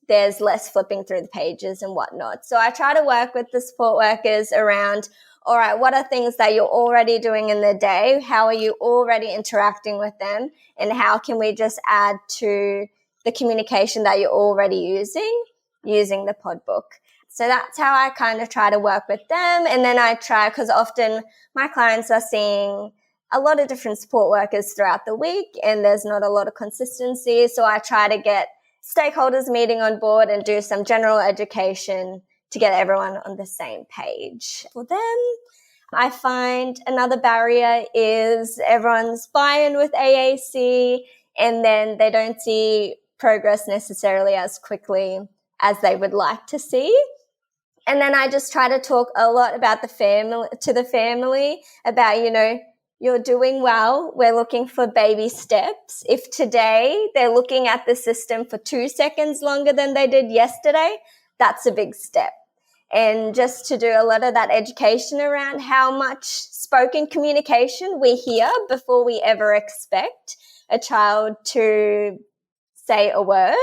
there's less flipping through the pages and whatnot. So I try to work with the support workers around, all right, what are things that you're already doing in the day? How are you already interacting with them? And how can we just add to the communication that you're already using the pod book? So that's how I kind of try to work with them. And then I try, because often my clients are seeing a lot of different support workers throughout the week and there's not a lot of consistency. So I try to get stakeholders meeting on board and do some general education to get everyone on the same page. For them, I find another barrier is everyone's buy-in with AAC and then they don't see progress necessarily as quickly as they would like to see. And then I just try to talk a lot about the family about, you're doing well. We're looking for baby steps. If today they're looking at the system for 2 seconds longer than they did yesterday, that's a big step. And just to do a lot of that education around how much spoken communication we hear before we ever expect a child to say a word.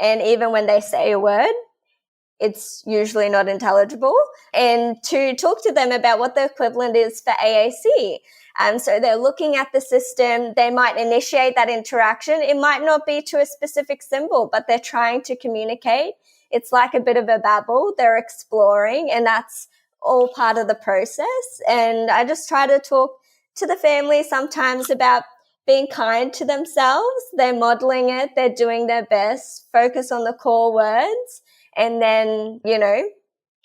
And even when they say a word, it's usually not intelligible. And to talk to them about what the equivalent is for AAC. So they're looking at the system. They might initiate that interaction. It might not be to a specific symbol, but they're trying to communicate. It's like a bit of a babble. They're exploring, and that's all part of the process. And I just try to talk to the family sometimes about being kind to themselves. They're modeling it. They're doing their best. Focus on the core words. And then,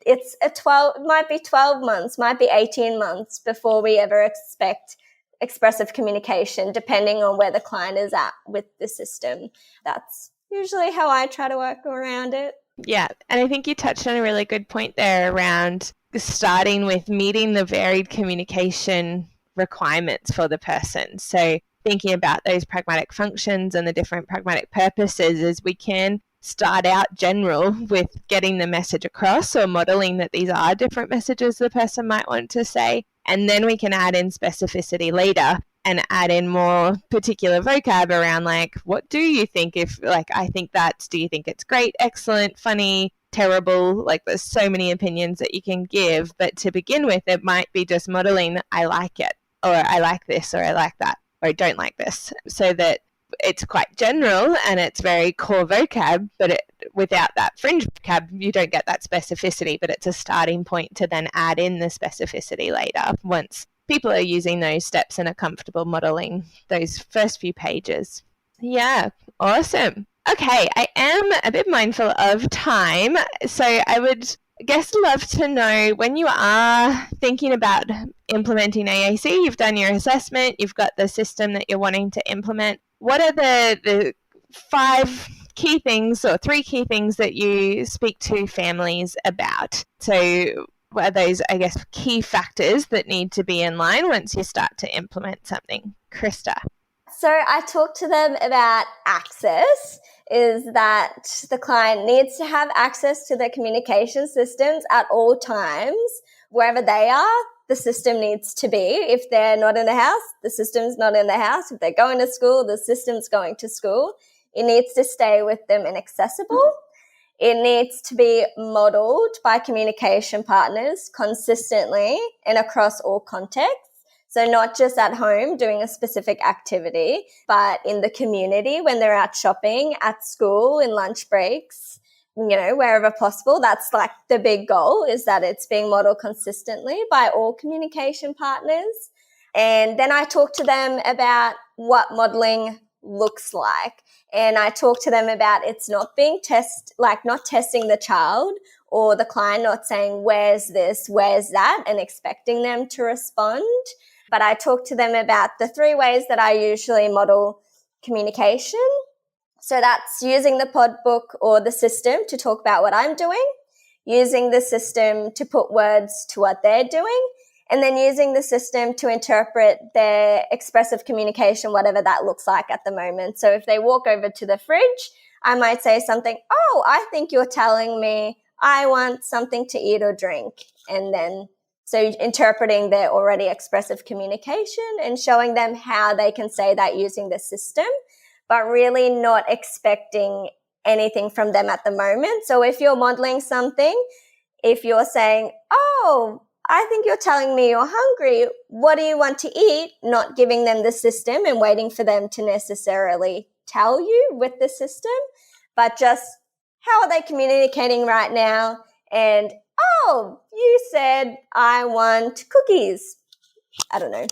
it might be 12 months, might be 18 months before we ever expect expressive communication, depending on where the client is at with the system. That's usually how I try to work around it. Yeah, and I think you touched on a really good point there around starting with meeting the varied communication requirements for the person. So thinking about those pragmatic functions and the different pragmatic purposes is we can start out general with getting the message across or modeling that these are different messages the person might want to say. And then we can add in specificity later and add in more particular vocab around like, what do you think if like, I think that's, do you think it's great, excellent, funny, terrible? Like there's so many opinions that you can give. But to begin with, it might be just modeling, I like it, or I like this, or I like that, or I don't like this. So that it's quite general and it's very core vocab, but without that fringe vocab, you don't get that specificity, but it's a starting point to then add in the specificity later once people are using those steps and are comfortable modeling those first few pages. Yeah, awesome. Okay, I am a bit mindful of time, so I would love to know when you are thinking about implementing AAC, you've done your assessment, you've got the system that you're wanting to implement. What are the 5 key things or 3 key things that you speak to families about? So what are those, key factors that need to be in line once you start to implement something? Christa. So I talk to them about access, is that the client needs to have access to their communication systems at all times. Wherever they are, the system needs to be. If they're not in the house, the system's not in the house. If they're going to school, the system's going to school. It needs to stay with them and accessible. It needs to be modeled by communication partners consistently and across all contexts. So not just at home doing a specific activity, but in the community when they're out shopping, at school, in lunch breaks, wherever possible. That's like the big goal, is that it's being modeled consistently by all communication partners. And then I talk to them about what modeling looks like. And I talk to them about it's not being not testing the child or the client, not saying, where's this, where's that, and expecting them to respond. But I talk to them about the 3 ways that I usually model communication. So that's using the pod book or the system to talk about what I'm doing, using the system to put words to what they're doing, and then using the system to interpret their expressive communication, whatever that looks like at the moment. So if they walk over to the fridge, I might say something, oh, I think you're telling me I want something to eat or drink. And then so interpreting their already expressive communication and showing them how they can say that using the system, but really not expecting anything from them at the moment. So if you're modeling something, if you're saying, oh, I think you're telling me you're hungry, what do you want to eat? Not giving them the system and waiting for them to necessarily tell you with the system, but just how are they communicating right now? And, oh, you said I want cookies. I don't know.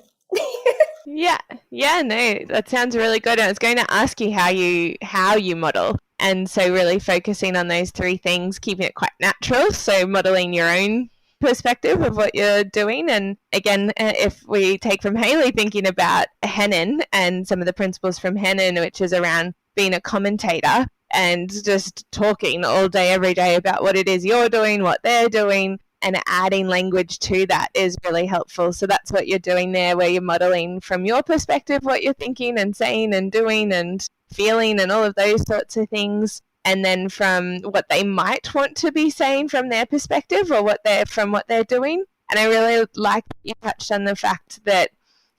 Yeah, no, that sounds really good. I was going to ask you how you model. And so really focusing on those three things, keeping it quite natural. So modeling your own perspective of what you're doing. And again, if we take from Hayley thinking about Henin and some of the principles from Henin, which is around being a commentator and just talking all day, every day about what it is you're doing, what they're doing, and adding language to that is really helpful. So that's what you're doing there, where you're modeling from your perspective what you're thinking and saying and doing and feeling and all of those sorts of things. And then from what they might want to be saying from their perspective or what they're doing. And I really like that you touched on the fact that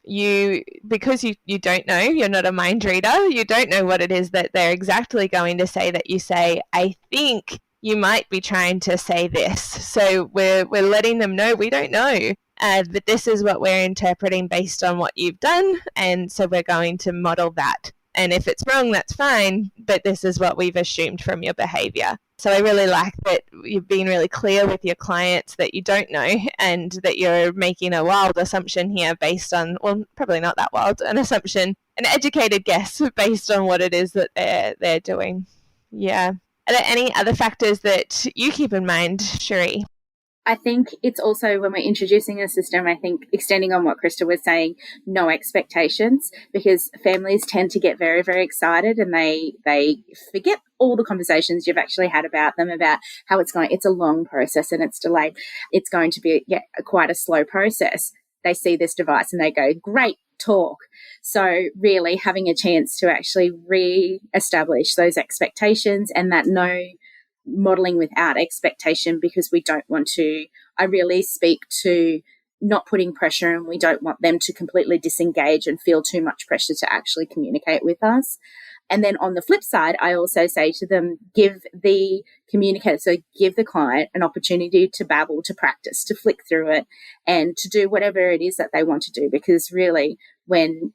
because you don't know, you're not a mind reader, you don't know what it is that they're exactly going to say, that you say, I think you might be trying to say this. So we're letting them know we don't know, but this is what we're interpreting based on what you've done, and so we're going to model that. And if it's wrong, that's fine, but this is what we've assumed from your behavior. So I really like that you've been really clear with your clients that you don't know and that you're making a wild assumption here based on, well, probably not that wild, an assumption, an educated guess based on what it is that they're doing. Yeah. Are there any other factors that you keep in mind, Sheree? I think it's also, when we're introducing a system, I think extending on what Christa was saying, no expectations, because families tend to get very, very excited and they forget all the conversations you've actually had about them, about how it's going. It's a long process and it's delayed. It's going to be quite a slow process. They see this device and they go, great, talk. So really having a chance to actually re-establish those expectations and that no modeling without expectation, because we don't want to, I really speak to not putting pressure, and we don't want them to completely disengage and feel too much pressure to actually communicate with us. And then on the flip side, I also say to them, give the communicator, so give the client an opportunity to babble, to practice, to flick through it and to do whatever it is that they want to do. Because really when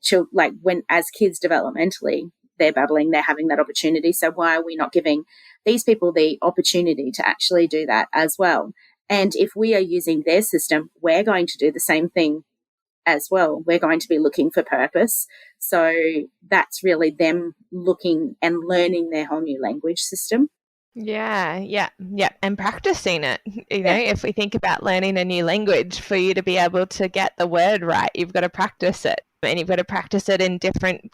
as kids developmentally, they're babbling, they're having that opportunity. So why are we not giving these people the opportunity to actually do that as well? And if we are using their system, we're going to do the same thing as well. We're going to be looking for purpose. So that's really them looking and learning their whole new language system. Yeah. And practicing it. You know, if we think about learning a new language, for you to be able to get the word right, you've got to practice it. And you've got to practice it in different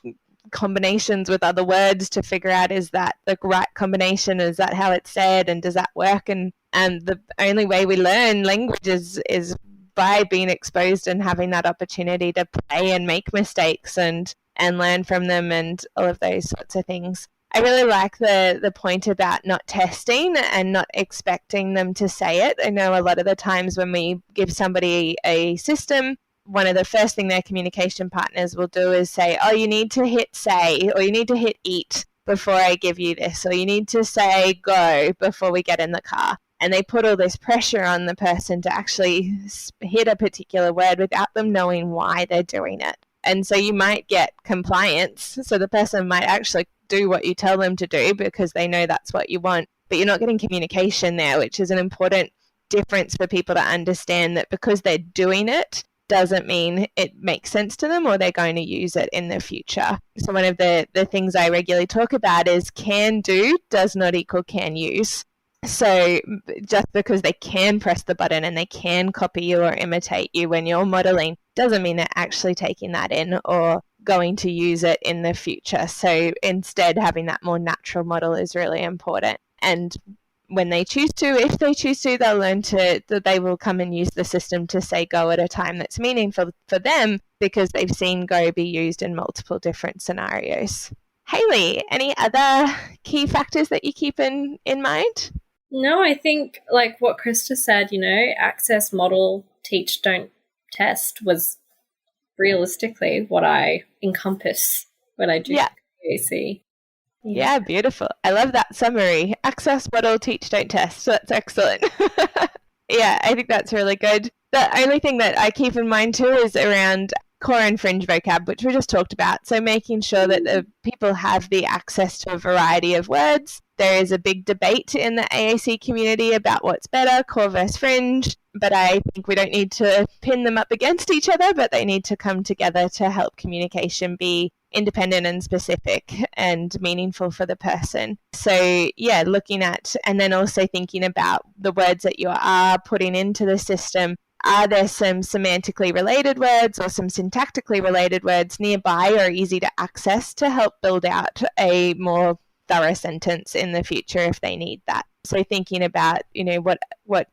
combinations with other words to figure out, is that the right combination? Is that how it's said? And does that work? And the only way we learn language is by being exposed and having that opportunity to play and make mistakes and learn from them and all of those sorts of things. I really like the point about not testing and not expecting them to say it. I know a lot of the times when we give somebody a system, one of the first thing their communication partners will do is say, oh, you need to hit say, or you need to hit eat before I give you this, or you need to say go before we get in the car. And they put all this pressure on the person to actually hit a particular word without them knowing why they're doing it. And so you might get compliance. So the person might actually do what you tell them to do because they know that's what you want, but you're not getting communication there, which is an important difference for people to understand, that because they're doing it doesn't mean it makes sense to them or they're going to use it in the future. So one of the things I regularly talk about is can do does not equal can use. So just because they can press the button and they can copy you or imitate you when you're modeling doesn't mean they're actually taking that in or going to use it in the future. So instead, having that more natural model is really important. And when they choose to, if they choose to, they'll learn that they will come and use the system to say go at a time that's meaningful for them because they've seen go be used in multiple different scenarios. Hayley, any other key factors that you keep in mind? No, I think like what Christa said, access, model, teach, don't test was realistically what I encompass when I do AAC. Yeah, beautiful. I love that summary. Access, model, teach, don't test. That's excellent. Yeah, I think that's really good. The only thing that I keep in mind too is around core and fringe vocab, which we just talked about. So making sure that the people have the access to a variety of words. There is a big debate in the AAC community about what's better, core versus fringe. but I think we don't need to pin them up against each other, but they need to come together to help communication be independent and specific and meaningful for the person. So yeah, looking at, and then also thinking about the words that you are putting into the system. Are there some semantically related words or some syntactically related words nearby or easy to access to help build out a more thorough sentence in the future if they need that? So thinking about, what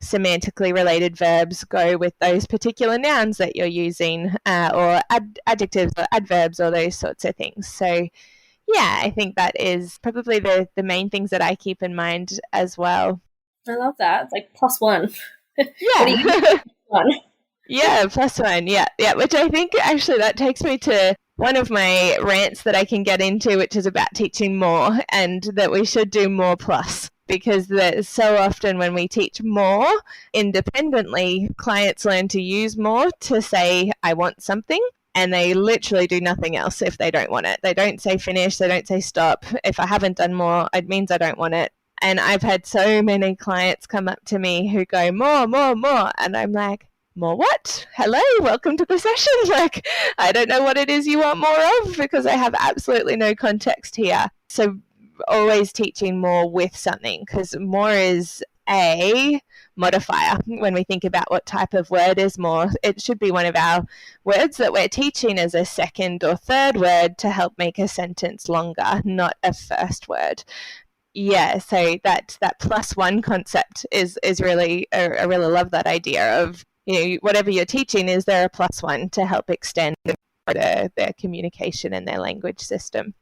semantically related verbs go with those particular nouns that you're using, or adjectives or adverbs or those sorts of things. So yeah, I think that is probably the main things that I keep in mind as well. I love that. It's like +1. Yeah. One. Yeah, +1. Yeah. Which I think actually that takes me to one of my rants that I can get into, which is about teaching more and that we should do more plus. Because so often when we teach more independently, clients learn to use more to say, I want something, and they literally do nothing else if they don't want it. They don't say finish, they don't say stop. If I haven't done more, it means I don't want it. And I've had so many clients come up to me who go, more, and I'm like, more what? Hello, welcome to the session. Like, I don't know what it is you want more of because I have absolutely no context here. So always teaching more with something, because more is a modifier. When we think about what type of word is more, it should be one of our words that we're teaching as a second or third word to help make a sentence longer, not a first word. Yeah, so that +1 concept is really, I really love that idea of, whatever you're teaching, is there a +1 to help extend their communication and their language system.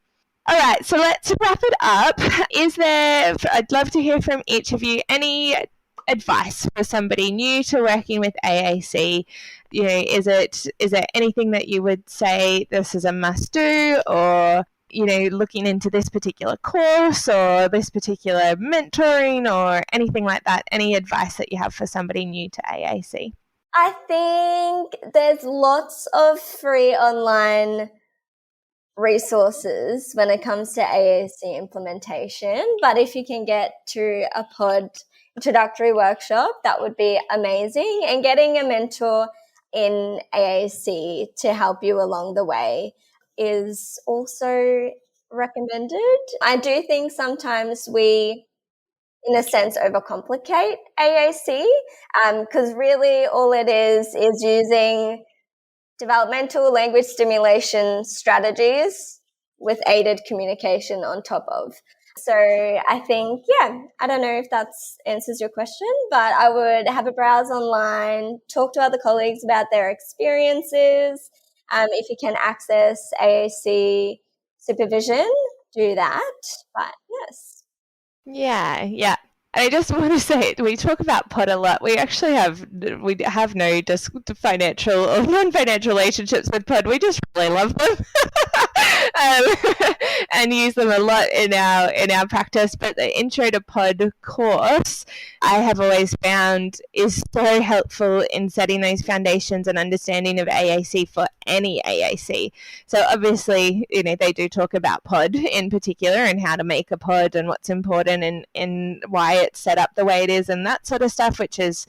All right, so let's wrap it up. I'd love to hear from each of you, any advice for somebody new to working with AAC? Is there anything that you would say this is a must do, or looking into this particular course or this particular mentoring or anything like that? Any advice that you have for somebody new to AAC? I think there's lots of free online resources when it comes to AAC implementation, but if you can get to a pod introductory workshop, that would be amazing. And getting a mentor in AAC to help you along the way is also recommended. I do think sometimes we, in a sense, overcomplicate AAC, because really all it is using developmental language stimulation strategies with aided communication on top of. So I think, I don't know if that answers your question, but I would have a browse online, talk to other colleagues about their experiences. If you can access AAC supervision, do that. But yes. Yeah. I just want to say, we talk about pod a lot. We actually have no just financial or non-financial relationships with pod. We just really love them and use them a lot in our practice. But the Intro to Pod course, I have always found, is so helpful in setting those foundations and understanding of AAC for any AAC. So obviously, they do talk about pod in particular and how to make a pod and what's important and why it's set up the way it is and that sort of stuff, which is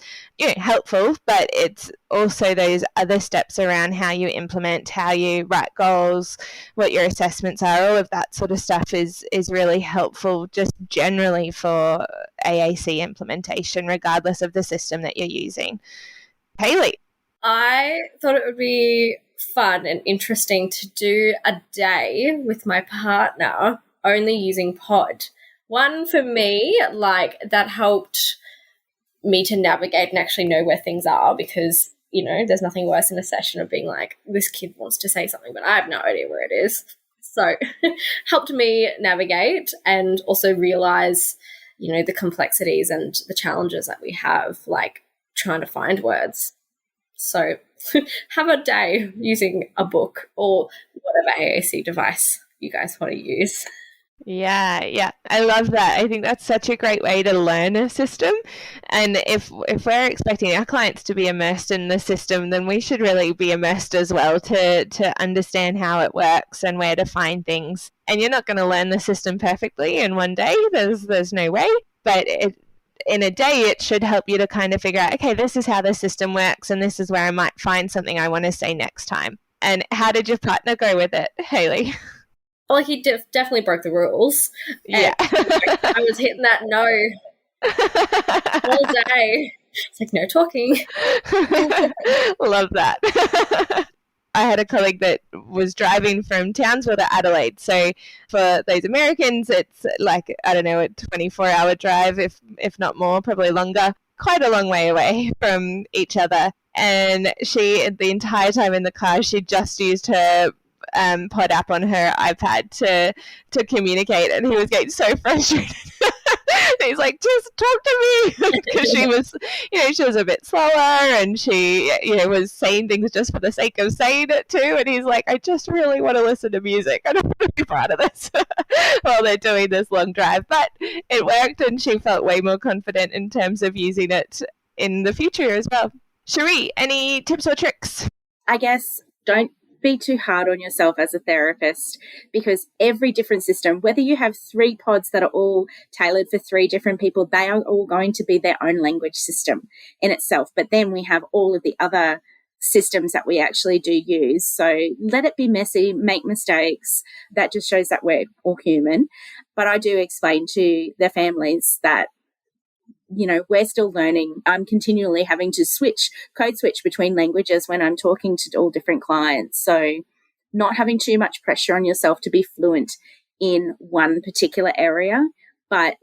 helpful, but it's also those other steps around how you implement, how you write goals, what your assessments are, all of that sort of stuff is really helpful just generally for AAC implementation, regardless of the system that you're using. Hayley? I thought it would be fun and interesting to do a day with my partner only using pod. One, for me, that helped me to navigate and actually know where things are, because, there's nothing worse in a session of being like, this kid wants to say something, but I have no idea where it is. So helped me navigate and also realize, the complexities and the challenges that we have, like trying to find words. So have a day using a book or whatever AAC device you guys want to use. Yeah. I love that. I think that's such a great way to learn a system. And if we're expecting our clients to be immersed in the system, then we should really be immersed as well to understand how it works and where to find things. And you're not going to learn the system perfectly in one day. There's no way. But in a day, it should help you to kind of figure out, okay, this is how the system works, and this is where I might find something I want to say next time. And how did your partner go with it, Hayley? Well, he definitely broke the rules. Yeah. I was hitting that no all day. It's like, no talking. Love that. I had a colleague that was driving from Townsville to Adelaide. So for those Americans, it's like, I don't know, a 24-hour drive, if not more, probably longer, quite a long way away from each other. And she, the entire time in the car, she just used her pod app on her iPad to communicate, and he was getting so frustrated. He's like, just talk to me, because she was, she was a bit slower, and she, was saying things just for the sake of saying it too. And he's like, I just really want to listen to music. I don't want to be part of this while they're doing this long drive. But it worked, and she felt way more confident in terms of using it in the future as well. Sheree, any tips or tricks? I guess don't be too hard on yourself as a therapist, because every different system, whether you have 3 pods that are all tailored for 3 different people, they are all going to be their own language system in itself. But then we have all of the other systems that we actually do use. So let it be messy, make mistakes. That just shows that we're all human. But I do explain to the families that we're still learning. I'm continually having to code switch between languages when I'm talking to all different clients. So not having too much pressure on yourself to be fluent in one particular area, but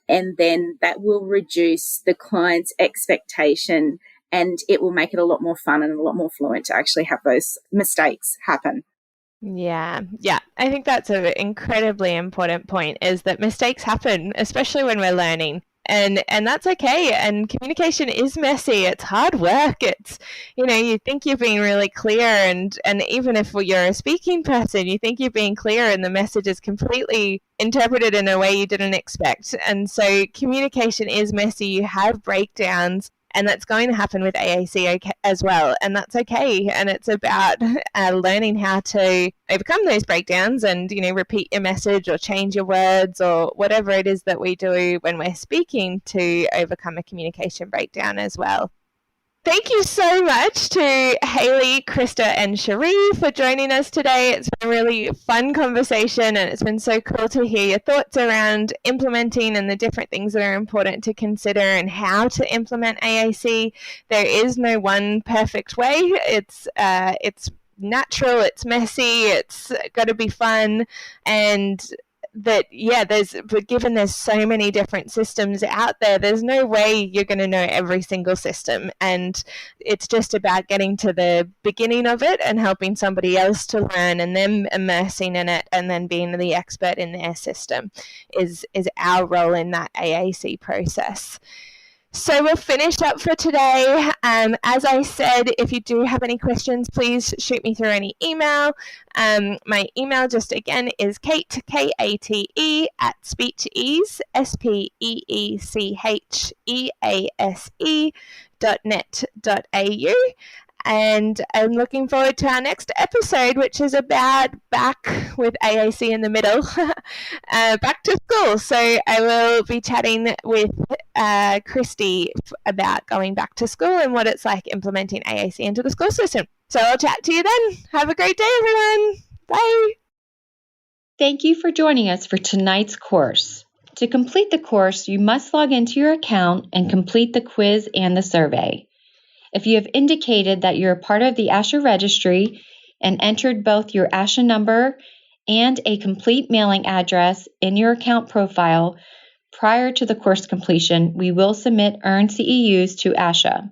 and then that will reduce the client's expectation, and it will make it a lot more fun and a lot more fluent to actually have those mistakes happen. Yeah. I think that's an incredibly important point, is that mistakes happen, especially when we're learning. And that's okay. And communication is messy. It's hard work. It's, you think you're being really clear, and even if you're a speaking person, you think you're being clear, and the message is completely interpreted in a way you didn't expect. And so communication is messy. You have breakdowns. And that's going to happen with AAC as well. And that's okay. And it's about learning how to overcome those breakdowns and, repeat your message or change your words or whatever it is that we do when we're speaking to overcome a communication breakdown as well. Thank you so much to Hayley, Christa, and Sheree for joining us today. It's been a really fun conversation, and it's been so cool to hear your thoughts around implementing and the different things that are important to consider and how to implement AAC. There is no one perfect way. It's natural, it's messy, it's got to be fun, and given there's so many different systems out there, there's no way you're going to know every single system. And it's just about getting to the beginning of it and helping somebody else to learn, and them immersing in it, and then being the expert in their system is our role in that AAC process. So we'll finish up for today. As I said, if you do have any questions, please shoot me through any email. My email just again is Kate, Kate, at speechease, spechease.net.au. And I'm looking forward to our next episode, which is about back with AAC in the middle, back to school. So I will be chatting with Christy about going back to school and what it's like implementing AAC into the school system. So I'll chat to you then. Have a great day, everyone. Bye. Thank you for joining us for tonight's course. To complete the course, you must log into your account and complete the quiz and the survey. If you have indicated that you're a part of the ASHA registry and entered both your ASHA number and a complete mailing address in your account profile prior to the course completion, we will submit earned CEUs to ASHA.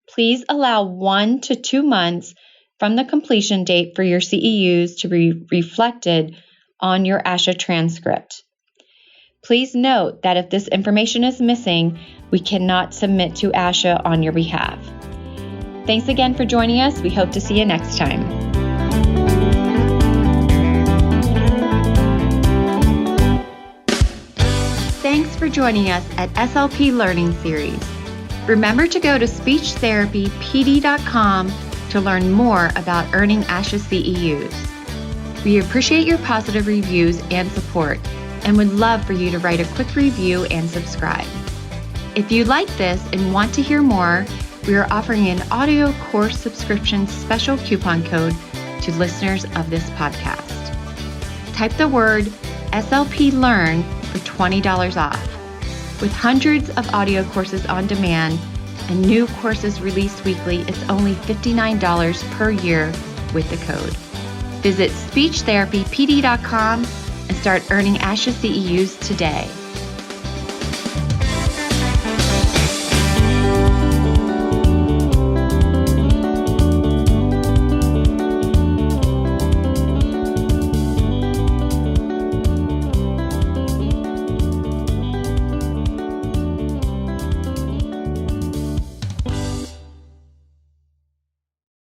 Please allow 1 to 2 months from the completion date for your CEUs to be reflected on your ASHA transcript. Please note that if this information is missing, we cannot submit to ASHA on your behalf. Thanks again for joining us. We hope to see you next time. Thanks for joining us at SLP Learning Series. Remember to go to speechtherapypd.com to learn more about earning ASHA CEUs. We appreciate your positive reviews and support. and would love for you to write a quick review and subscribe. If you like this and want to hear more, we are offering an audio course subscription special coupon code to listeners of this podcast. Type the word SLP Learn for $20 off. With hundreds of audio courses on demand and new courses released weekly, it's only $59 per year with the code. Visit speechtherapypd.com and start earning ASHA CEUs today.